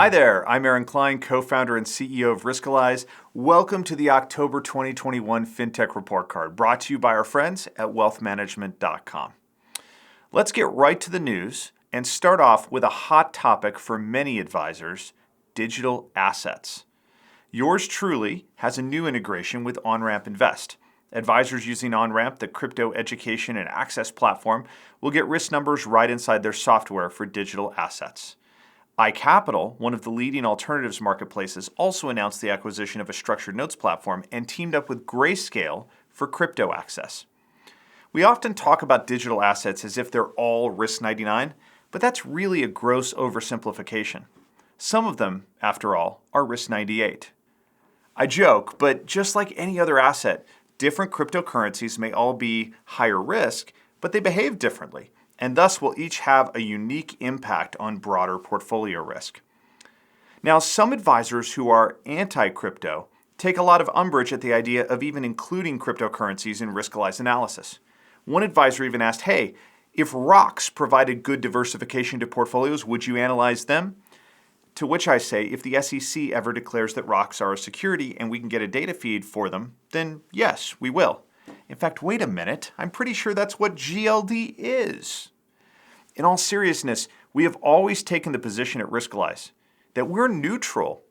Hi there, I'm Aaron Klein, co-founder and CEO of Riskalyze. Welcome to the October 2021 Fintech Report Card, brought to you by our friends at wealthmanagement.com. Let's get right to the news and start off with a hot topic for many advisors, digital assets. Yours truly has a new integration with Onramp Invest. Advisors using Onramp, the crypto education and access platform, will get risk numbers right inside their software for digital assets. iCapital, one of the leading alternatives marketplaces, also announced the acquisition of a structured notes platform and teamed up with Grayscale for crypto access. We often talk about digital assets as if they're all risk 99, but that's really a gross oversimplification. Some of them, after all, are risk 98. I joke, but just like any other asset, different cryptocurrencies may all be higher risk, but they behave differently, and thus will each have a unique impact on broader portfolio risk. Now, some advisors who are anti-crypto take a lot of umbrage at the idea of even including cryptocurrencies in Riskalyze analysis. One advisor even asked, hey, if rocks provided good diversification to portfolios, would you analyze them? To which I say, if the SEC ever declares that rocks are a security and we can get a data feed for them, then yes, we will. In fact, wait a minute, I'm pretty sure that's what GLD is. In all seriousness, we have always taken the position at Riskalyze that we're neutral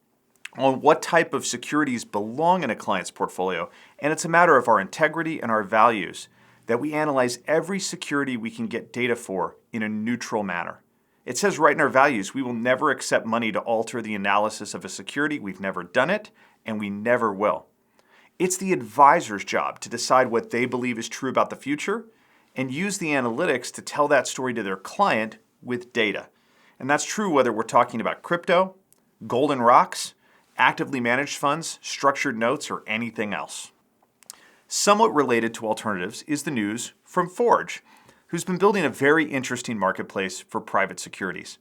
on what type of securities belong in a client's portfolio, and it's a matter of our integrity and our values that we analyze every security we can get data for in a neutral manner. It says right in our values, we will never accept money to alter the analysis of a security. We've never done it, and we never will. It's the advisor's job to decide what they believe is true about the future and use the analytics to tell that story to their client with data. And that's true whether we're talking about crypto, golden rocks, actively managed funds, structured notes, or anything else. Somewhat related to alternatives is the news from Forge, who's been building a very interesting marketplace for private securities.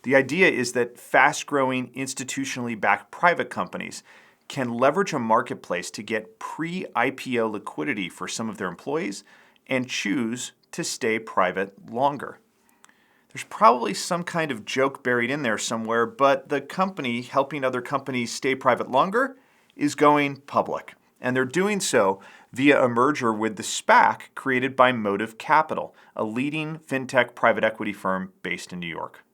The idea is that fast-growing, institutionally backed private companies can leverage a marketplace to get pre-IPO liquidity for some of their employees and choose to stay private longer. There's probably some kind of joke buried in there somewhere, but the company helping other companies stay private longer is going public. And they're doing so via a merger with the SPAC created by Motive Capital, a leading fintech private equity firm based in New York.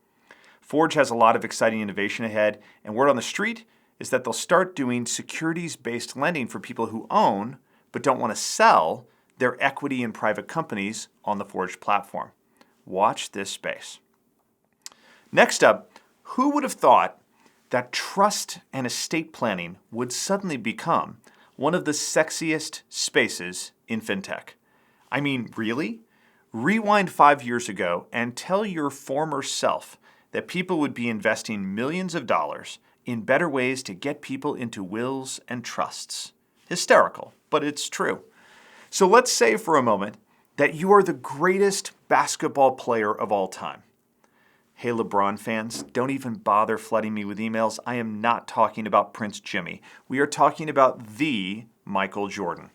Forge has a lot of exciting innovation ahead, and word on the street is that they'll start doing securities-based lending for people who own but don't want to sell their equity in private companies on the Forge platform. Watch this space. Next up, who would have thought that trust and estate planning would suddenly become one of the sexiest spaces in fintech? I mean, really? Rewind 5 years ago and tell your former self that people would be investing millions of dollars in better ways to get people into wills and trusts. Hysterical, but it's true. So let's say for a moment that you are the greatest basketball player of all time. Hey, LeBron fans, don't even bother flooding me with emails. I am not talking about Prince Jimmy. We are talking about the Michael Jordan.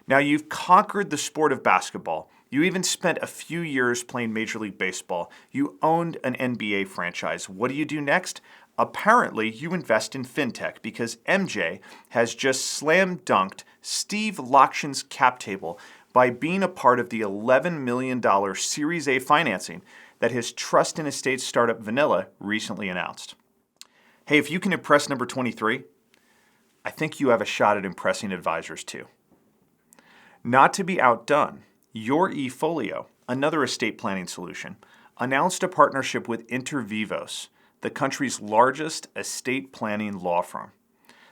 Now, you've conquered the sport of basketball. You even spent a few years playing Major League Baseball. You owned an NBA franchise. What do you do next? Apparently, you invest in fintech because MJ has just slam dunked Steve Lockshin's cap table by being a part of the $11 million Series A financing that his trust and estate startup Vanilla recently announced. Hey, if you can impress number 23, I think you have a shot at impressing advisors too. Not to be outdone, Yourefolio, another estate planning solution, announced a partnership with Inter Vivos, the country's largest estate planning law firm.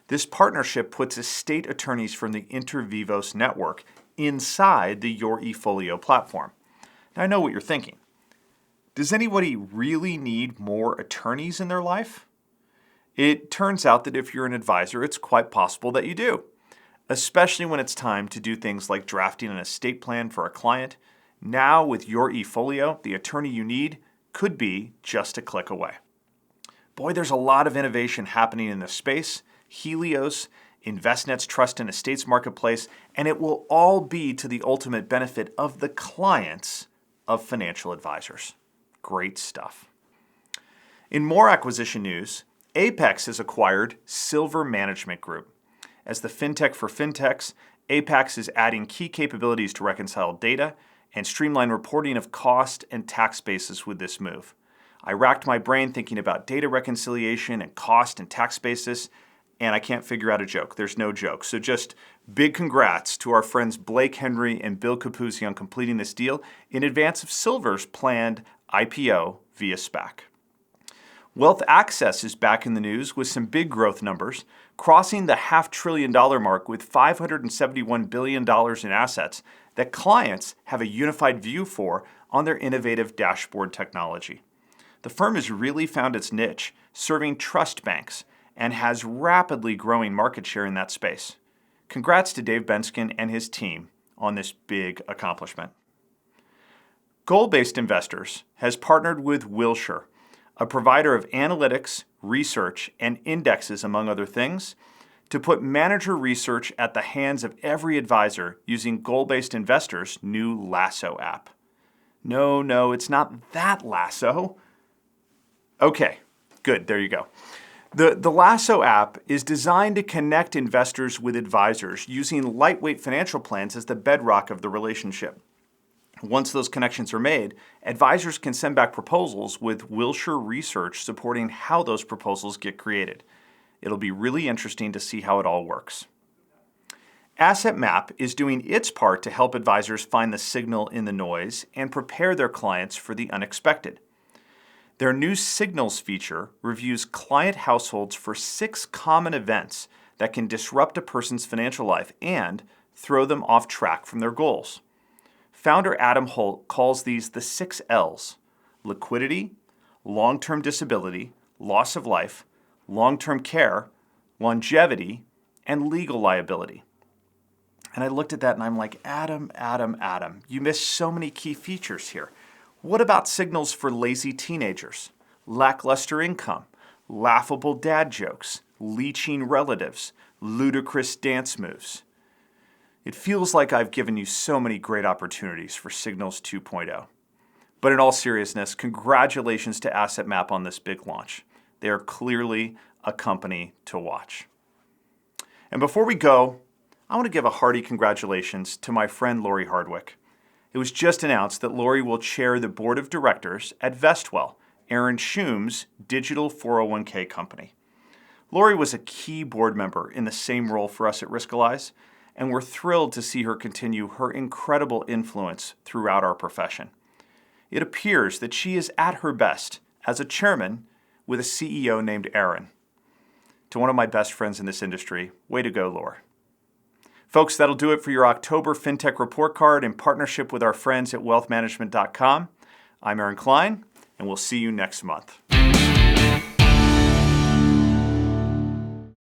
This partnership puts estate attorneys from the Inter Vivos network inside the Yourefolio platform. Now, I know what you're thinking. Does anybody really need more attorneys in their life? It turns out that if you're an advisor, it's quite possible that you do, especially when it's time to do things like drafting an estate plan for a client. Now, with Yourefolio, the attorney you need could be just a click away. Boy, there's a lot of innovation happening in this space. Helios, Envestnet's trust and estates marketplace, and it will all be to the ultimate benefit of the clients of financial advisors. Great stuff. In more acquisition news, Apex has acquired Silver Management Group. As the fintech for fintechs, Apex is adding key capabilities to reconcile data and streamline reporting of cost and tax basis with this move. I racked my brain thinking about data reconciliation and cost and tax basis, and I can't figure out a joke. There's no joke. So just big congrats to our friends Blake Henry and Bill Capuzzi on completing this deal in advance of Silver's planned IPO via SPAC. Wealth Access is back in the news with some big growth numbers, crossing the $500 billion mark with $571 billion in assets that clients have a unified view for on their innovative dashboard technology. The firm has really found its niche, serving trust banks, and has rapidly growing market share in that space. Congrats to Dave Benskin and his team on this big accomplishment. Goal-Based Investors has partnered with Wilshire, a provider of analytics, research, and indexes, among other things, to put manager research at the hands of every advisor using Goal-Based Investors' new Lasso app. No, it's not that Lasso. Okay, good, there you go. The Lasso app is designed to connect investors with advisors using lightweight financial plans as the bedrock of the relationship. Once those connections are made, advisors can send back proposals with Wilshire research supporting how those proposals get created. It'll be really interesting to see how it all works. Asset Map is doing its part to help advisors find the signal in the noise and prepare their clients for the unexpected. Their new Signals feature reviews client households for 6 common events that can disrupt a person's financial life and throw them off track from their goals. Founder Adam Holt calls these the 6 L's: liquidity, long-term disability, loss of life, long-term care, longevity, and legal liability. And I looked at that and I'm like, Adam, you missed so many key features here. What about signals for lazy teenagers, lackluster income, laughable dad jokes, leeching relatives, ludicrous dance moves? It feels like I've given you so many great opportunities for Signals 2.0. But in all seriousness, congratulations to Asset Map on this big launch. They are clearly a company to watch. And before we go, I want to give a hearty congratulations to my friend Lori Hardwick. It was just announced that Lori will chair the board of directors at Vestwell, Aaron Schum's digital 401k company. Lori was a key board member in the same role for us at Riskalyze, and we're thrilled to see her continue her incredible influence throughout our profession. It appears that she is at her best as a chairman with a CEO named Aaron. To one of my best friends in this industry, way to go, Lori. Folks, that'll do it for your October Fintech Report Card in partnership with our friends at wealthmanagement.com. I'm Aaron Klein, and we'll see you next month.